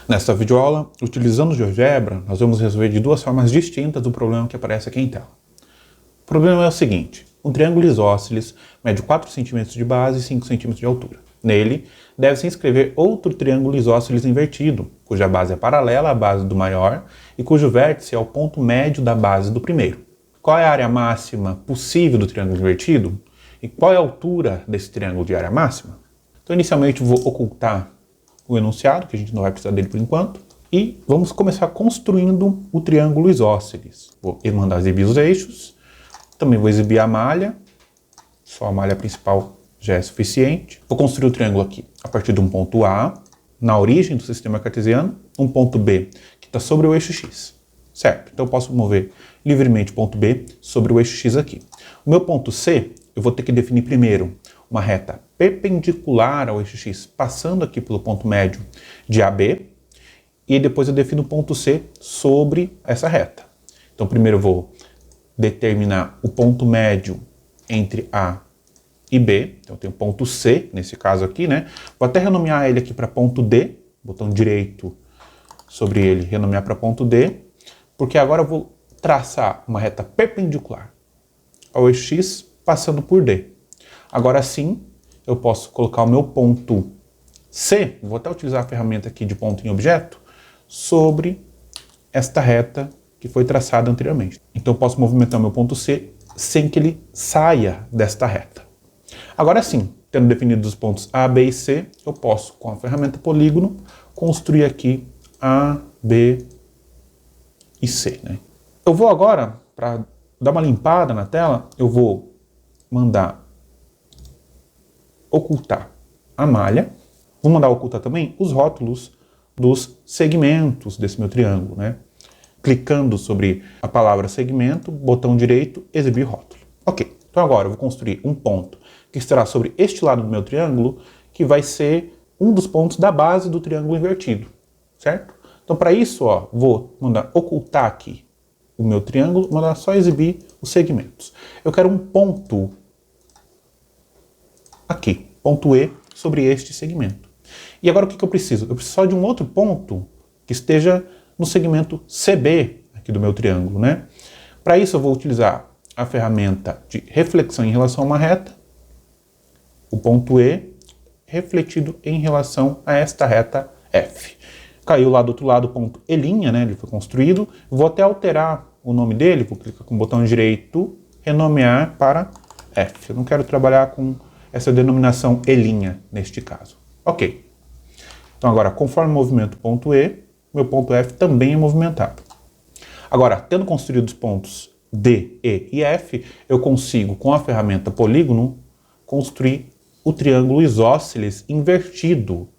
Nesta videoaula, utilizando o GeoGebra, nós vamos resolver de duas formas distintas o problema que aparece aqui em tela. O problema é o seguinte: um triângulo isósceles mede 4 cm de base e 5 cm de altura. Nele, deve-se inscrever outro triângulo isósceles invertido, cuja base é paralela à base do maior e cujo vértice é o ponto médio da base do primeiro. Qual é a área máxima possível do triângulo invertido? E qual é a altura desse triângulo de área máxima? Então, inicialmente, vou ocultar o enunciado, que a gente não vai precisar dele por enquanto, e vamos começar construindo o triângulo isósceles. Vou mandar exibir os eixos, também vou exibir a malha, só a malha principal já é suficiente. Vou construir o triângulo aqui a partir de um ponto A, na origem do sistema cartesiano, um ponto B que está sobre o eixo X, certo? Então eu posso mover livremente o ponto B sobre o eixo X aqui. O meu ponto C, eu vou ter que definir primeiro uma reta perpendicular ao eixo X, passando aqui pelo ponto médio de AB, e depois eu defino o ponto C sobre essa reta. Então primeiro eu vou determinar o ponto médio entre A e B, então eu tenho o ponto C, nesse caso aqui, né? Vou até renomear ele aqui para ponto D, botão direito sobre ele, renomear para ponto D, porque agora eu vou traçar uma reta perpendicular ao eixo X, passando por D. Agora sim, eu posso colocar o meu ponto C, vou até utilizar a ferramenta aqui de ponto em objeto, sobre esta reta que foi traçada anteriormente. Então eu posso movimentar o meu ponto C sem que ele saia desta reta. Agora sim, tendo definido os pontos A, B e C, eu posso, com a ferramenta polígono, construir aqui A, B e C, né? Eu vou agora, para dar uma limpada na tela, eu vou mandar ocultar a malha. Vou mandar ocultar também os rótulos dos segmentos desse meu triângulo, né? Clicando sobre a palavra segmento, botão direito, exibir rótulo. Ok, então agora eu vou construir um ponto que estará sobre este lado do meu triângulo, que vai ser um dos pontos da base do triângulo invertido, certo? Então para isso, ó, vou mandar ocultar aqui o meu triângulo, mandar só exibir os segmentos. Eu quero um ponto aqui, ponto E, sobre este segmento. E agora o que eu preciso? Eu preciso só de um outro ponto que esteja no segmento CB aqui do meu triângulo, né? Para isso eu vou utilizar a ferramenta de reflexão em relação a uma reta, o ponto E refletido em relação a esta reta F. Caiu lá do outro lado o ponto E', né? Ele foi construído. Vou até alterar o nome dele, vou clicar com o botão direito, renomear para F. Eu não quero trabalhar com essa denominação E' neste caso. Ok. Então agora, conforme o movimento ponto E, meu ponto F também é movimentado. Agora, tendo construído os pontos D, E e F, eu consigo, com a ferramenta polígono, construir o triângulo isósceles invertido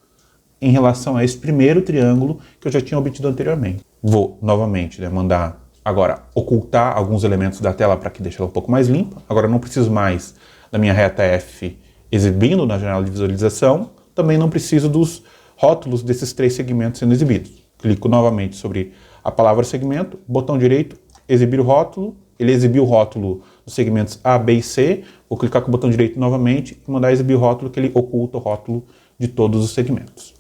em relação a esse primeiro triângulo que eu já tinha obtido anteriormente. Vou novamente, né, mandar agora ocultar alguns elementos da tela para que deixe ela um pouco mais limpa. Agora eu não preciso mais da minha reta F exibindo na janela de visualização, também não preciso dos rótulos desses três segmentos sendo exibidos. Clico novamente sobre a palavra segmento, botão direito, exibir o rótulo, ele exibiu o rótulo dos segmentos A, B e C, vou clicar com o botão direito novamente e mandar exibir o rótulo, que ele oculta o rótulo de todos os segmentos.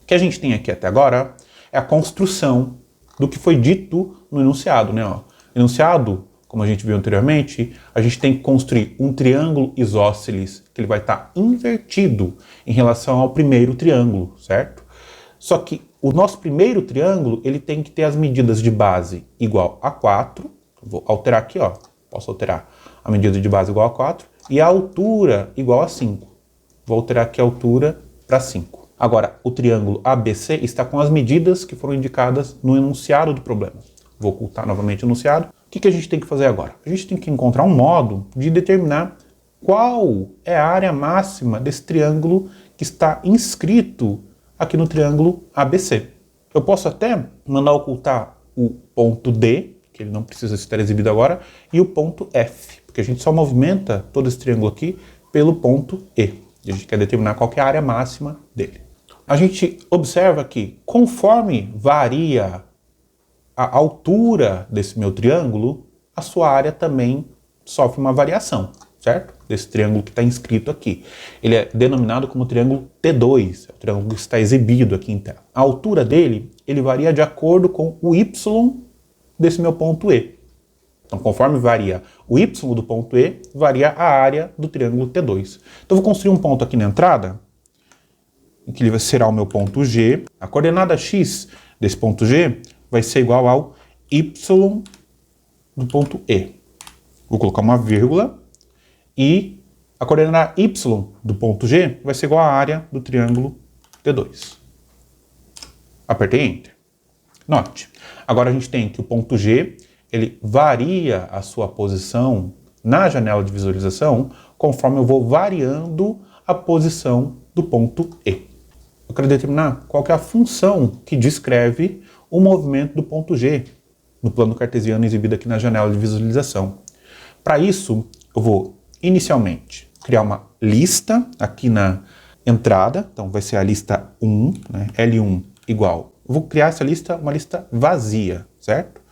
O que a gente tem aqui até agora é a construção do que foi dito no enunciado, né? Ó, enunciado, como a gente viu anteriormente, a gente tem que construir um triângulo isósceles, que ele vai estar invertido em relação ao primeiro triângulo, certo? Só que o nosso primeiro triângulo, ele tem que ter as medidas de base igual a 4, vou alterar aqui, ó, posso alterar a medida de base igual a 4, e a altura igual a 5. Vou alterar aqui a altura para 5. Agora, o triângulo ABC está com as medidas que foram indicadas no enunciado do problema. Vou ocultar novamente o enunciado. O que a gente tem que fazer agora? A gente tem que encontrar um modo de determinar qual é a área máxima desse triângulo que está inscrito aqui no triângulo ABC. Eu posso até mandar ocultar o ponto D, que ele não precisa estar exibido agora, e o ponto F, porque a gente só movimenta todo esse triângulo aqui pelo ponto E. E a gente quer determinar qual que é a área máxima dele. A gente observa que, conforme varia a altura desse meu triângulo, a sua área também sofre uma variação, certo? Desse triângulo que está inscrito aqui. Ele é denominado como triângulo T2, é o triângulo que está exibido aqui em tela. A altura dele ele varia de acordo com o y desse meu ponto E. Então, conforme varia o y do ponto E, varia a área do triângulo T2. Então, eu vou construir um ponto aqui na entrada, que ele será o meu ponto G. A coordenada x desse ponto G vai ser igual ao y do ponto E. Vou colocar uma vírgula e a coordenada y do ponto G vai ser igual à área do triângulo T2. Apertei Enter. Note, agora a gente tem que o ponto G ele varia a sua posição na janela de visualização conforme eu vou variando a posição do ponto E. Eu quero determinar qual que é a função que descreve o movimento do ponto G no plano cartesiano exibido aqui na janela de visualização. Para isso, eu vou inicialmente criar uma lista aqui na entrada, então vai ser a lista 1, né? L1 igual. Eu vou criar essa lista, uma lista vazia, certo?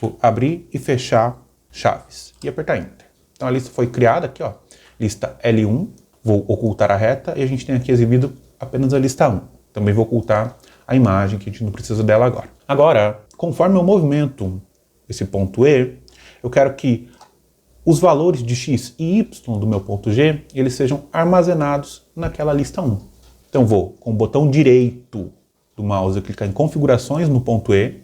Vou abrir e fechar chaves e apertar Enter. Então a lista foi criada aqui, ó, lista L1, vou ocultar a reta e a gente tem aqui exibido apenas a lista 1. Também vou ocultar a imagem, que a gente não precisa dela agora. Agora, conforme eu movimento esse ponto E, eu quero que os valores de x e y do meu ponto G, eles sejam armazenados naquela lista 1. Então vou, com o botão direito do mouse, clicar em configurações no ponto E,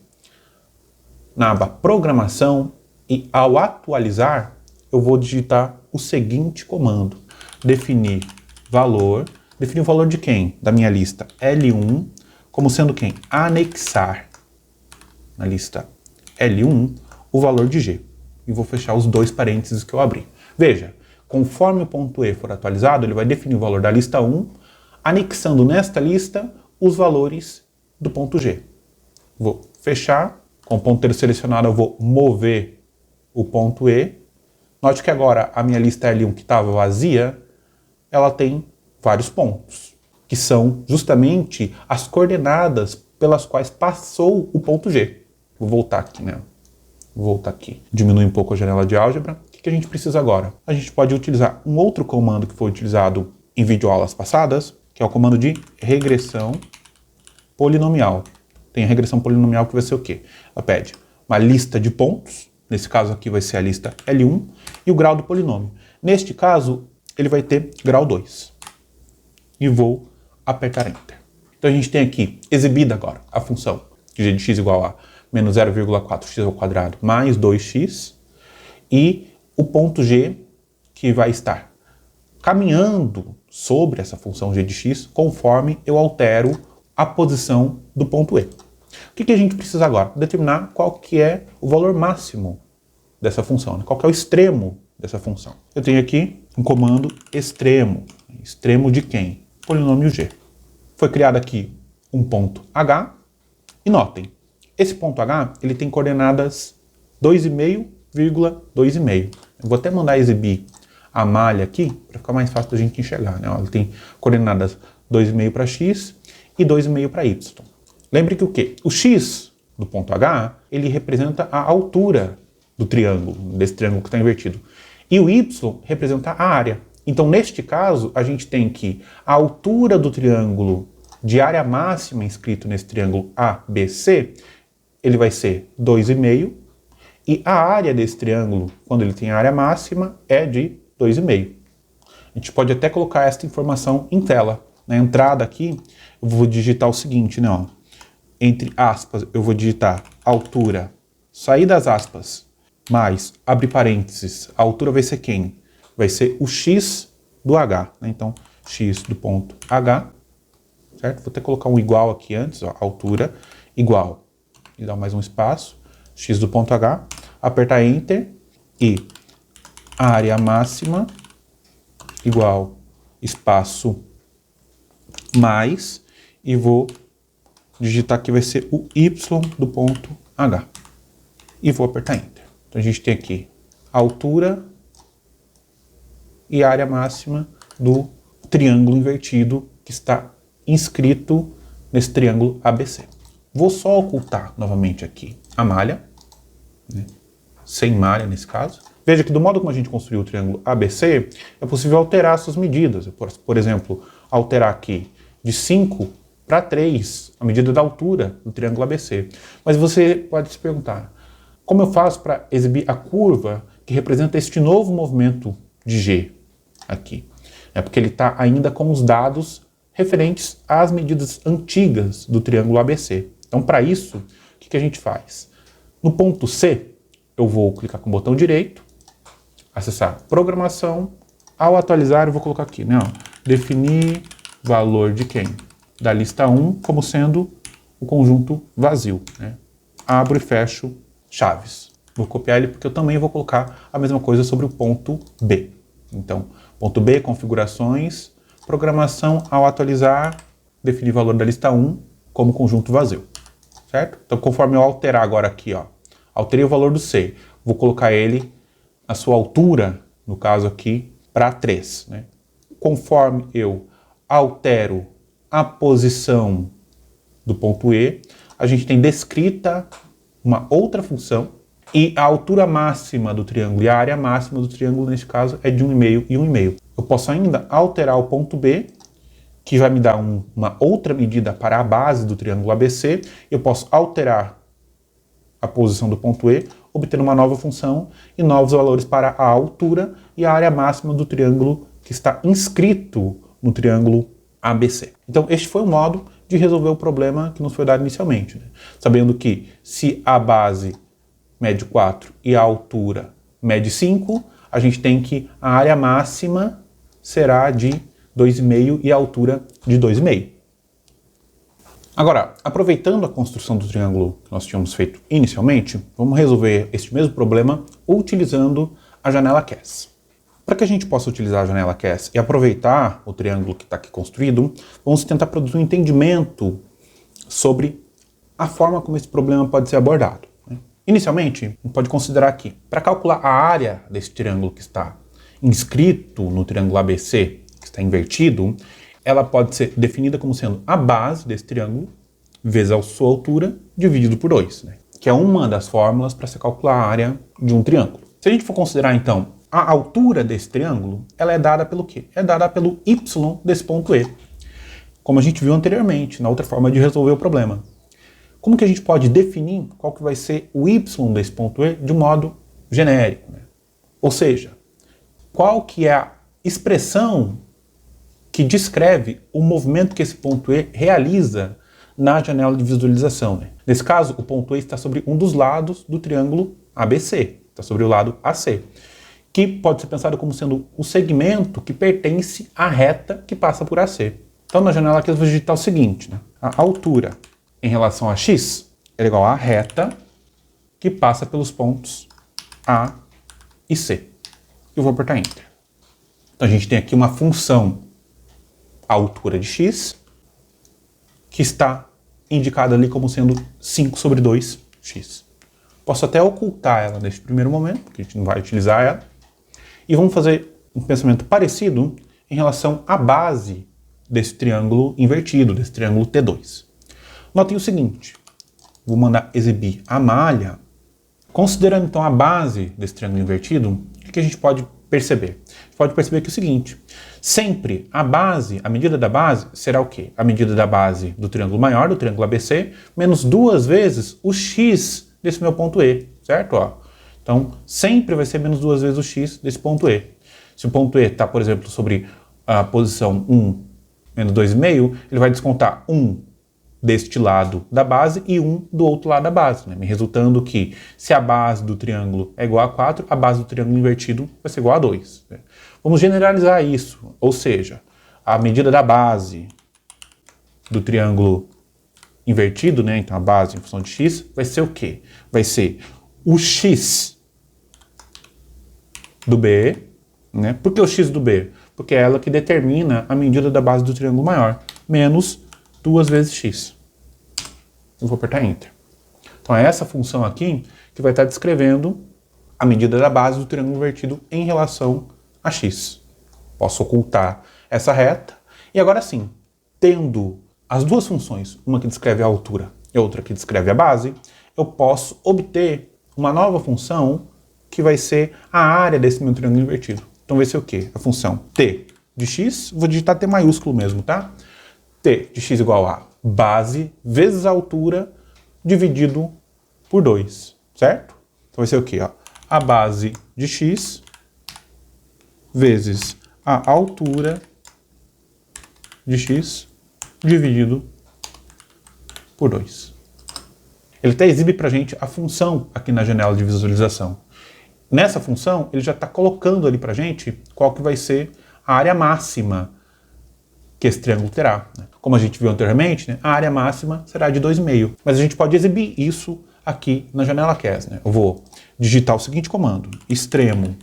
na aba programação, e ao atualizar, eu vou digitar o seguinte comando: definir o valor de quem? Da minha lista L1, como sendo quem? Anexar na lista L1 o valor de G. E vou fechar os dois parênteses que eu abri. Veja, conforme o ponto E for atualizado, ele vai definir o valor da lista 1, anexando nesta lista os valores do ponto G. Vou fechar, com o ponteiro selecionado eu vou mover o ponto E. Note que agora a minha lista L1 que estava vazia, ela tem vários pontos, que são justamente as coordenadas pelas quais passou o ponto G. Vou voltar aqui, né? Vou voltar aqui. Diminui um pouco a janela de álgebra. O que a gente precisa agora? A gente pode utilizar um outro comando que foi utilizado em videoaulas passadas, que é o comando de regressão polinomial. Tem a regressão polinomial que vai ser o quê? Ela pede uma lista de pontos, nesse caso aqui vai ser a lista L1, e o grau do polinômio. Neste caso, ele vai ter grau 2. E vou apertar Enter. Então a gente tem aqui exibida agora a função de g de x igual a menos 0,4x ao quadrado mais 2x, e o ponto G que vai estar caminhando sobre essa função g de x conforme eu altero a posição do ponto E. O que a gente precisa agora? Determinar qual que é o valor máximo dessa função, né? Qual que é o extremo dessa função. Eu tenho aqui um comando extremo. Extremo de quem? Polinômio G. Foi criado aqui um ponto H, e notem, esse ponto H ele tem coordenadas 2,5,2,5. Eu vou até mandar exibir a malha aqui, para ficar mais fácil da gente enxergar, né? Ele tem coordenadas 2,5 para x e 2,5 para y. Lembre que o quê? O x do ponto H, ele representa a altura do triângulo, desse triângulo que está invertido. E o y representa a área. Então, neste caso, a gente tem que a altura do triângulo de área máxima inscrito nesse triângulo ABC, ele vai ser 2,5, e a área desse triângulo, quando ele tem a área máxima, é de 2,5. A gente pode até colocar esta informação em tela. Na entrada aqui, eu vou digitar o seguinte, né? Ó, entre aspas, eu vou digitar altura, sair das aspas, mais, abre parênteses, a altura vai ser quem? Vai ser o x do H, né? Então, x do ponto H, certo? Vou até colocar um igual aqui antes, ó, altura igual, e dar mais um espaço, x do ponto H, apertar Enter, e área máxima igual espaço mais, e vou digitar que vai ser o y do ponto H, e vou apertar Enter. Então a gente tem aqui a altura e a área máxima do triângulo invertido que está inscrito nesse triângulo ABC. Vou só ocultar novamente aqui a malha, né? Sem malha nesse caso. Veja que do modo como a gente construiu o triângulo ABC, é possível alterar suas medidas. Por exemplo, alterar aqui de 5 para 3, a medida da altura do triângulo ABC. Mas você pode se perguntar, como eu faço para exibir a curva que representa este novo movimento de G aqui? É porque ele está ainda com os dados referentes às medidas antigas do triângulo ABC. Então, para isso, o que a gente faz? No ponto C, eu vou clicar com o botão direito, acessar programação. Ao atualizar, eu vou colocar aqui, né, definir valor de quem? Da lista 1 como sendo o conjunto vazio. Né? Abro e fecho chaves. Vou copiar ele porque eu também vou colocar a mesma coisa sobre o ponto B. Então, ponto B, configurações, programação, ao atualizar, definir valor da lista 1 como conjunto vazio. Certo? Então, conforme eu alterar agora aqui, alterei o valor do C, vou colocar ele, a sua altura, no caso aqui, para 3. Né? Conforme eu altero a posição do ponto E, a gente tem descrita uma outra função e a altura máxima do triângulo e a área máxima do triângulo, neste caso, é de 1,5 e 1,5. Eu posso ainda alterar o ponto B, que vai me dar uma outra medida para a base do triângulo ABC. Eu posso alterar a posição do ponto E, obter uma nova função e novos valores para a altura e a área máxima do triângulo que está inscrito no triângulo ABC. Então, este foi o modo de resolver o problema que nos foi dado inicialmente. Né? Sabendo que se a base mede 4 e a altura mede 5, a gente tem que a área máxima será de 2,5 e a altura de 2,5. Agora, aproveitando a construção do triângulo que nós tínhamos feito inicialmente, vamos resolver este mesmo problema utilizando a janela CAS. Para que a gente possa utilizar a janela CAS e aproveitar o triângulo que está aqui construído, vamos tentar produzir um entendimento sobre a forma como esse problema pode ser abordado. Inicialmente, a gente pode considerar aqui, para calcular a área desse triângulo que está inscrito no triângulo ABC, que está invertido, ela pode ser definida como sendo a base desse triângulo vezes a sua altura dividido por 2, né? Que é uma das fórmulas para se calcular a área de um triângulo. Se a gente for considerar, então, a altura desse triângulo, ela é dada pelo quê? É dada pelo y desse ponto E, como a gente viu anteriormente, na outra forma de resolver o problema. Como que a gente pode definir qual que vai ser o y desse ponto E de um modo genérico? Né? Ou seja, qual que é a expressão que descreve o movimento que esse ponto E realiza na janela de visualização. Né? Nesse caso, o ponto E está sobre um dos lados do triângulo ABC, está sobre o lado AC, que pode ser pensado como sendo o segmento que pertence à reta que passa por AC. Então, na janela aqui eu vou digitar o seguinte, né? A altura em relação a x é igual à reta que passa pelos pontos A e C. Eu vou apertar Enter. Então, a gente tem aqui uma função, a altura de x, que está indicada ali como sendo 5 sobre 2x. Posso até ocultar ela neste primeiro momento, porque a gente não vai utilizar ela. E vamos fazer um pensamento parecido em relação à base desse triângulo invertido, desse triângulo T2. Notem o seguinte, vou mandar exibir a malha. Considerando então a base desse triângulo invertido, o que a gente pode perceber? A gente pode perceber que é o seguinte, sempre a base, a medida da base será o quê? A medida da base do triângulo maior, do triângulo ABC, menos 2 vezes o x desse meu ponto E, certo? Então, sempre vai ser menos 2 vezes o x desse ponto E. Se o ponto E está, por exemplo, sobre a posição 1 menos 2,5, ele vai descontar 1 deste lado da base e 1 do outro lado da base, né? Resultando que, se a base do triângulo é igual a 4, a base do triângulo invertido vai ser igual a 2. Né? Vamos generalizar isso, ou seja, a medida da base do triângulo invertido, né? Então a base em função de x, vai ser o quê? Vai ser o x do B, né? Por que o x do B? Porque é ela que determina a medida da base do triângulo maior, menos 2 vezes x. Eu vou apertar Enter. Então é essa função aqui que vai estar descrevendo a medida da base do triângulo invertido em relação a x. Posso ocultar essa reta. E agora sim, tendo as duas funções, uma que descreve a altura e outra que descreve a base, eu posso obter uma nova função que vai ser a área desse meu triângulo invertido. Então vai ser o quê? A função t de x, vou digitar t maiúsculo mesmo, tá? T de x igual a base vezes a altura dividido por 2, certo? Então vai ser o quê? Ó? A base de x vezes a altura de x dividido por 2. Ele até exibe para a gente a função aqui na janela de visualização. Nessa função, ele já está colocando ali para a gente qual que vai ser a área máxima que esse triângulo terá. Como a gente viu anteriormente, né, a área máxima será de 2,5. Mas a gente pode exibir isso aqui na janela CAS. Né? Eu vou digitar o seguinte comando: extremo.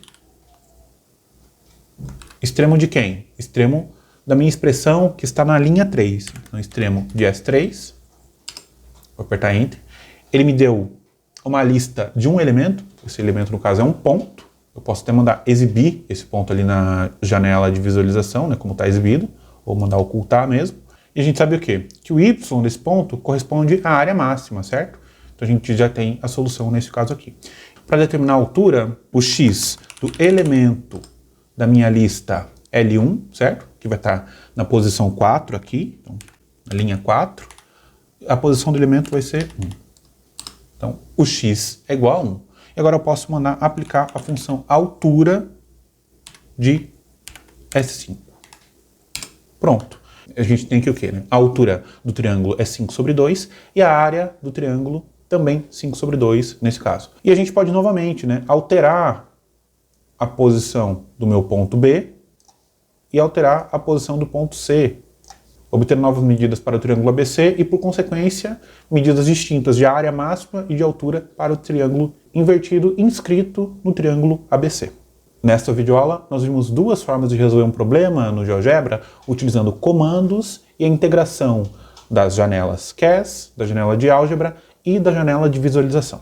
Extremo de quem? Extremo da minha expressão que está na linha 3. No extremo de S3. Vou apertar Enter. Ele me deu uma lista de um elemento. Esse elemento, no caso, é um ponto. Eu posso até mandar exibir esse ponto ali na janela de visualização, né, como está exibido, ou mandar ocultar mesmo. E a gente sabe o quê? Que o y desse ponto corresponde à área máxima, certo? Então a gente já tem a solução nesse caso aqui. Para determinar a altura, o x do elemento da minha lista L1, certo? Que vai estar na posição 4 aqui, então, na linha 4. A posição do elemento vai ser 1. Então, o x é igual a 1. E agora eu posso mandar aplicar a função altura de S5. Pronto. A gente tem aqui o quê? Né? A altura do triângulo é 5 sobre 2 e a área do triângulo também 5 sobre 2 nesse caso. E a gente pode novamente, né, alterar a posição do meu ponto B e alterar a posição do ponto C, obter novas medidas para o triângulo ABC e, por consequência, medidas distintas de área máxima e de altura para o triângulo invertido inscrito no triângulo ABC. Nesta videoaula, nós vimos duas formas de resolver um problema no GeoGebra utilizando comandos e a integração das janelas CAS, da janela de álgebra e da janela de visualização.